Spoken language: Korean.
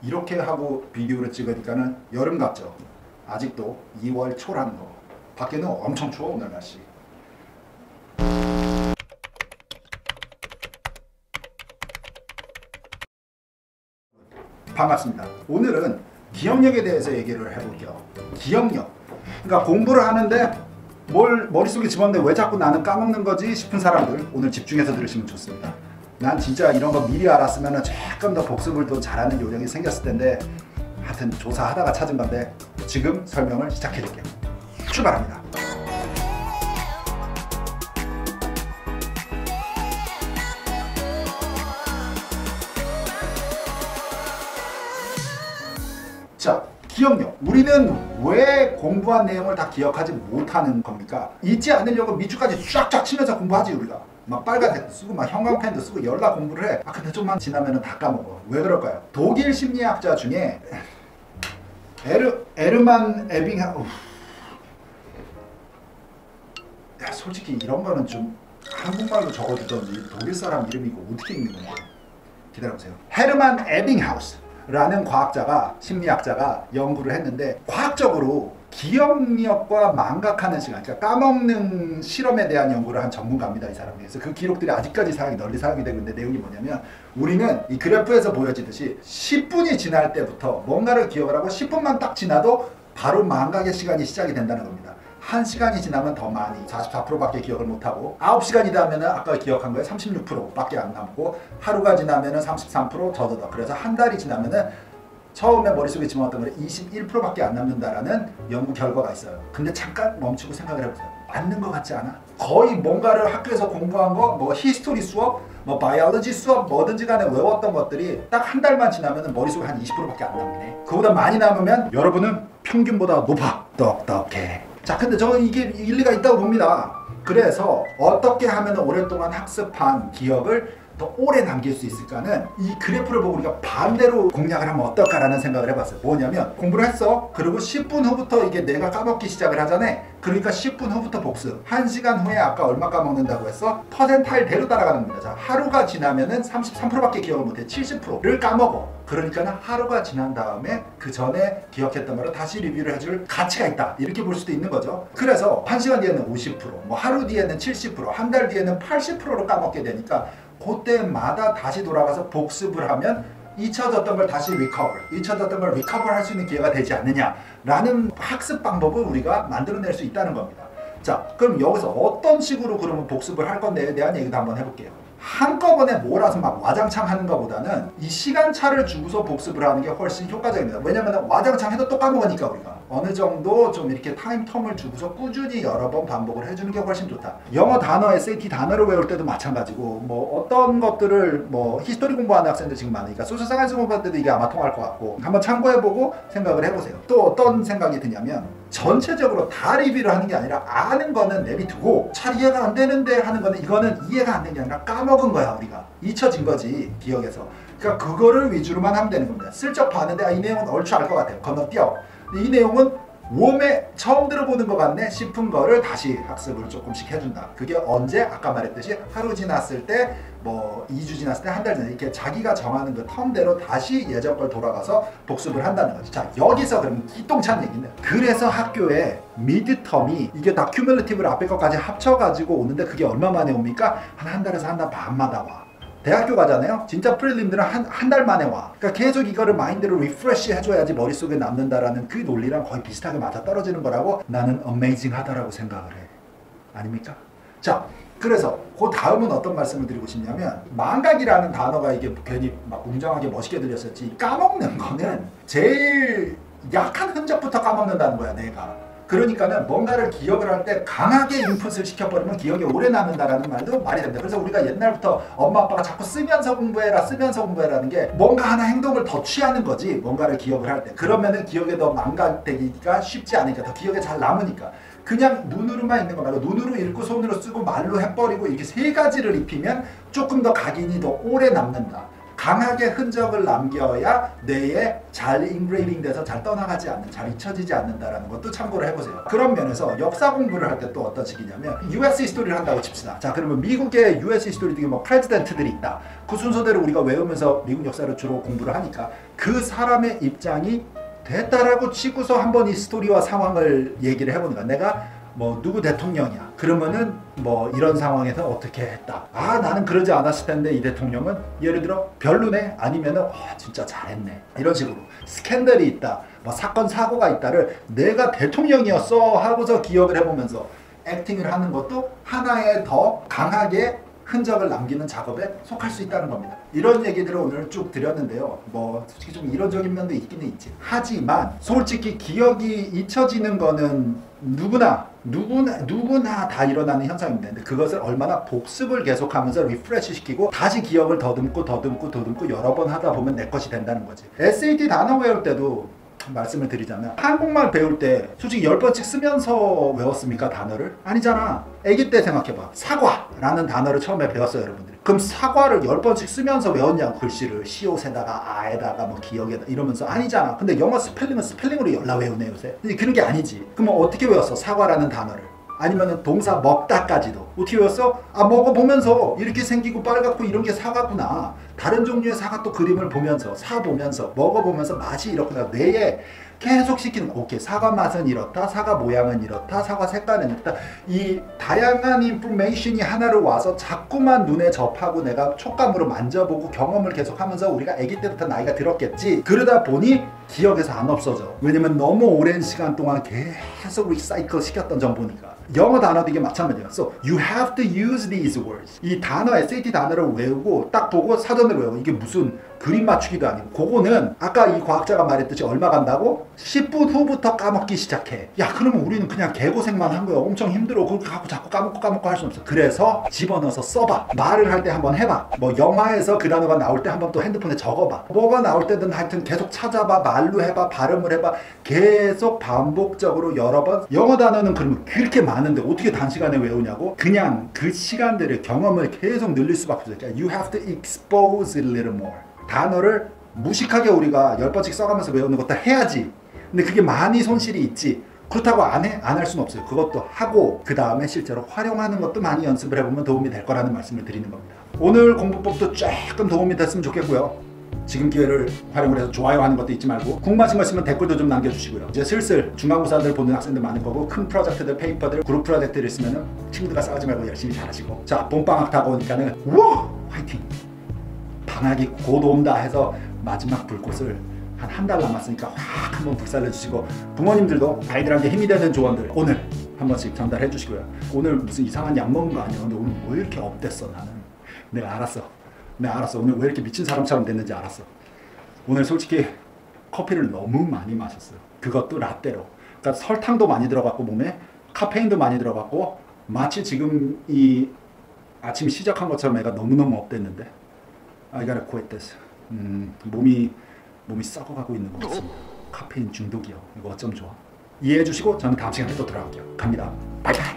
이렇게 하고 비디오를 찍으니까는 여름 같죠. 아직도 2월 초라는 거. 밖에는 엄청 추워 오늘 날씨. 반갑습니다. 오늘은 기억력에 대해서 얘기를 해볼게요. 기억력. 그러니까 공부를 하는데 뭘 머릿속에 집었는데 왜 자꾸 나는 까먹는 거지 싶은 사람들 오늘 집중해서 들으시면 좋습니다. 난 진짜 이런 거 미리 알았으면 조금 더 복습을 더 잘하는 요령이 생겼을 텐데 하여튼 조사하다가 찾은 건데 지금 설명을 시작해 줄게요. 출발합니다. 자, 기억력. 우리는 왜 공부한 내용을 다 기억하지 못하는 겁니까? 잊지 않으려고 밑줄까지 쫙쫙 치면서 공부하지 우리가. 막 빨간색도 쓰고 막 형광펜도 쓰고 열라 공부를 해. 근데 좀만 지나면 다 까먹어. 왜 그럴까요? 독일 심리학자 중에 에르만 에빙하... 야, 솔직히 이런 거는 좀 한국말로 적어주던 독일 사람 이름이고 어떻게 읽는 건데? 기다려보세요. 헤르만 에빙하우스 라는 과학자가, 심리학자가 연구를 했는데 과학적으로 기억력과 망각하는 시간, 그러니까 까먹는 실험에 대한 연구를 한 전문가입니다. 이 사람이. 그래서 그 기록들이 아직까지 널리 사용이 되고 있는데 내용이 뭐냐면 우리는 이 그래프에서 보여지듯이 10분이 지날 때부터 뭔가를 기억을 하고 10분만 딱 지나도 바로 망각의 시간이 시작이 된다는 겁니다. 1시간이 지나면 더 많이 44%밖에 기억을 못하고 9시간이 되면 아까 기억한 거에 36%밖에 안 남고 하루가 지나면 33% 더더더. 그래서 한 달이 지나면 처음에 머릿속에 집어넣었던 걸 21%밖에 안 남는다라는 연구 결과가 있어요. 근데 잠깐 멈추고 생각을 해보세요. 맞는 것 같지 않아? 거의 뭔가를 학교에서 공부한 거, 뭐 히스토리 수업, 뭐 바이올로지 수업, 뭐든지 간에 외웠던 것들이 딱 한 달만 지나면 머릿속에 한 20%밖에 안 남네. 그보다 많이 남으면 여러분은 평균보다 높아. 똑똑해. 자, 근데 저는 이게 일리가 있다고 봅니다. 그래서 어떻게 하면 오랫동안 학습한 기억을 더 오래 남길 수 있을까는 이 그래프를 보고 우리가 반대로 공략을 하면 어떨까라는 생각을 해봤어요. 뭐냐면 공부를 했어. 그리고 10분 후부터 이게 내가 까먹기 시작을 하잖아. 그러니까 10분 후부터 복습. 1시간 후에 아까 얼마 까먹는다고 했어? 퍼센타일대로 따라가는 겁니다. 자, 하루가 지나면은 33%밖에 기억을 못해. 70%를 까먹어. 그러니까 하루가 지난 다음에 그 전에 기억했던 거를 다시 리뷰를 해줄 가치가 있다. 이렇게 볼 수도 있는 거죠. 그래서 1시간 뒤에는 50%, 뭐 하루 뒤에는 70%, 한 달 뒤에는 80%로 까먹게 되니까 그때마다 다시 돌아가서 복습을 하면 잊혀졌던 걸 다시 잊혀졌던 걸 리커버 할 수 있는 기회가 되지 않느냐라는 학습 방법을 우리가 만들어낼 수 있다는 겁니다. 자, 그럼 여기서 어떤 식으로 그러면 복습을 할 건데에 대한 얘기도 한번 해볼게요. 한꺼번에 몰아서 막 와장창 하는 것보다는 이 시간차를 주고서 복습을 하는 게 훨씬 효과적입니다. 왜냐면 와장창 해도 또 까먹으니까 우리가 어느 정도 좀 이렇게 타임 텀을 주고서 꾸준히 여러 번 반복을 해주는 게 훨씬 좋다. 영어 단어, SAT 단어를 외울 때도 마찬가지고 뭐 어떤 것들을 뭐 히스토리 공부하는 학생들 지금 많으니까 소셜 사이언스 공부할 때도 이게 아마 통할 것 같고 한번 참고해보고 생각을 해보세요. 또 어떤 생각이 드냐면 전체적으로 다 리뷰를 하는 게 아니라 아는 거는 내비두고 잘 이해가 안 되는데 하는 거는 이거는 이해가 안 된 게 아니라 까먹은 거야. 우리가 잊혀진 거지 기억에서. 그러니까 그거를 위주로만 하면 되는 겁니다. 슬쩍 봤는데 이 내용은 얼추 알 것 같아요. 건너뛰어. 이 내용은 웜에 처음 들어보는 것 같네 싶은 거를 다시 학습을 조금씩 해준다. 그게 언제? 아까 말했듯이 하루 지났을 때, 뭐 2주 지났을 때, 한 달 지났을 때 이렇게 자기가 정하는 그 텀대로 다시 예전 걸 돌아가서 복습을 한다는 거죠. 자, 여기서 그럼 기똥찬 얘기는 그래서 학교에 미드텀이 이게 다 큐뮬리티브를 앞에 것까지 합쳐가지고 오는데 그게 얼마 만에 옵니까? 한 달에서 한 달 반마다 와. 대학교 가잖아요. 진짜 프릴림들은 한 달 만에 와. 그러니까 계속 이거를 마인드를 리프레시 해줘야지 머릿속에 남는다라는 그 논리랑 거의 비슷하게 맞아떨어지는 거라고 나는 어메이징 하다라고 생각을 해. 아닙니까? 자, 그래서 그 다음은 어떤 말씀을 드리고 싶냐면 망각이라는 단어가 이게 괜히 막 웅장하게 멋있게 들렸었지 까먹는 거는 제일 약한 흔적부터 까먹는다는 거야 내가. 그러니까는 뭔가를 기억을 할 때 강하게 인풋을 시켜버리면 기억이 오래 남는다라는 말도 말이 됩니다. 그래서 우리가 옛날부터 엄마 아빠가 자꾸 쓰면서 공부해라는 게 뭔가 하나 행동을 더 취하는 거지. 뭔가를 기억을 할 때. 그러면은 기억에 더 망각되기가 쉽지 않으니까 더 기억에 잘 남으니까. 그냥 눈으로만 읽는 거 말고 눈으로 읽고 손으로 쓰고 말로 해버리고 이렇게 세 가지를 입히면 조금 더 각인이 더 오래 남는다. 강하게 흔적을 남겨야 뇌에 잘 인그레이빙 돼서 잘 떠나가지 않는, 잘 잊혀지지 않는다라는 것도 참고를 해보세요. 그런 면에서 역사 공부를 할 때 또 어떤 식이냐면 US 히스토리를 한다고 칩시다. 자, 그러면 미국의 US 히스토리 중에 뭐 프레지던트들이 있다. 그 순서대로 우리가 외우면서 미국 역사를 주로 공부를 하니까 그 그 사람의 입장이 됐다라고 치고서 한번 이 스토리와 상황을 얘기를 해보는 거야. 내가 뭐 누구 대통령이야. 그러면은 뭐 이런 상황에서 어떻게 했다. 아 나는 그러지 않았을 텐데 이 대통령은 예를 들어 별로네 아니면은 진짜 잘했네. 이런 식으로 스캔들이 있다. 뭐 사건 사고가 있다를 내가 대통령이었어 하고서 기억을 해보면서 액팅을 하는 것도 하나의 더 강하게 흔적을 남기는 작업에 속할 수 있다는 겁니다. 이런 얘기들을 오늘 쭉 드렸는데요. 뭐 솔직히 좀 이론적인 면도 있기는 있지. 하지만 솔직히 기억이 잊혀지는 거는 누구나 다 일어나는 현상입니다. 근데 그것을 얼마나 복습을 계속하면서 리프레시 시키고 다시 기억을 더듬고 여러 번 하다 보면 내 것이 된다는 거지. SAT 단어 외울 때도 말씀을 드리자면 한국말 배울 때 솔직히 10번씩 쓰면서 외웠습니까 단어를? 아니잖아. 아기 때 생각해봐. 사과라는 단어를 처음에 배웠어요 여러분들이. 그럼 사과를 10번씩 쓰면서 외웠냐고. 글씨를 시옷에다가 아에다가 뭐 기억에다 이러면서. 아니잖아. 근데 영어 스펠링은 스펠링으로 열라 외우네 요새. 그런 게 아니지. 그러면 어떻게 외웠어 사과라는 단어를? 아니면 동사 먹다까지도 어떻게 외웠어? 아 먹어보면서 이렇게 생기고 빨갛고 이런 게 사과구나. 다른 종류의 사과 또 그림을 보면서 사보면서 먹어보면서 맛이 이렇구나. 뇌에 계속 시키는. 오케이 사과 맛은 이렇다. 사과 모양은 이렇다. 사과 색깔은 이렇다. 이 다양한 인포메이션이 하나로 와서 자꾸만 눈에 접하고 내가 촉감으로 만져보고 경험을 계속하면서 우리가 아기 때부터 나이가 들었겠지. 그러다 보니 기억에서 안 없어져. 왜냐면 너무 오랜 시간 동안 계속 리사이클 시켰던 정보니까. 영어 단어도 이게 마찬가지야. So you have to use these words. 이 단어 SAT 단어를 외우고 딱 보고 사전을 외우고. 이게 무슨 그림 맞추기도 아니고. 그거는 아까 이 과학자가 말했듯이 얼마 간다고? 10분 후부터 까먹기 시작해. 야 그러면 우리는 그냥 개고생만 한 거야. 엄청 힘들어. 그렇게 갖고 자꾸 까먹고 할 수 없어. 그래서 집어넣어서 써봐. 말을 할 때 한번 해봐. 뭐 영화에서 그 단어가 나올 때 한번 또 핸드폰에 적어봐. 뭐가 나올 때든 하여튼 계속 찾아봐. 말로 해봐. 발음을 해봐. 계속 반복적으로 여러 번. 영어 단어는 그러면 그렇게 많은데 어떻게 단시간에 외우냐고? 그냥 그 시간들의 경험을 계속 늘릴 수밖에 없어요. You have to expose it a little more. 단어를 무식하게 우리가 10번씩 써가면서 외우는 것도 해야지. 근데 그게 많이 손실이 있지. 그렇다고 안 해? 안 할 수는 없어요. 그것도 하고 그 다음에 실제로 활용하는 것도 많이 연습을 해보면 도움이 될 거라는 말씀을 드리는 겁니다. 오늘 공부법도 조금 도움이 됐으면 좋겠고요. 지금 기회를 활용을 해서 좋아요하는 것도 잊지 말고 궁금하신 거 있으면 댓글도 좀 남겨주시고요. 이제 슬슬 중간고사들 보는 학생들 많을 거고 큰 프로젝트들, 페이퍼들, 그룹 프로젝트들 있으면 친구들과 싸우지 말고 열심히 잘하시고. 자 봄방학 다가오니까는 우와! 화이팅! 방학이 곧 온다 해서 마지막 불꽃을 한 달 남았으니까 확 한번 불살려주시고 부모님들도 아이들한테 힘이 되는 조언들 오늘 한 번씩 전달해 주시고요. 오늘 무슨 이상한 약 먹은 거 아니야? 근데 오늘 왜 이렇게 업됐어 나는? 내가 알았어. 오늘 왜 이렇게 미친 사람처럼 됐는지 알았어. 오늘 솔직히 커피를 너무 많이 마셨어요. 그것도 라떼로. 그러니까 설탕도 많이 들어갔고 몸에 카페인도 많이 들어갔고 마치 지금 이 아침 시작한 것처럼 애가 너무너무 업됐는데 I gotta quit this. 몸이 썩어가고 있는 것 같습니다. 카페인 중독이요. 이거 어쩜 좋아. 이해해 주시고 저는 다음 시간에 또 돌아올게요. 갑니다. 바이바이.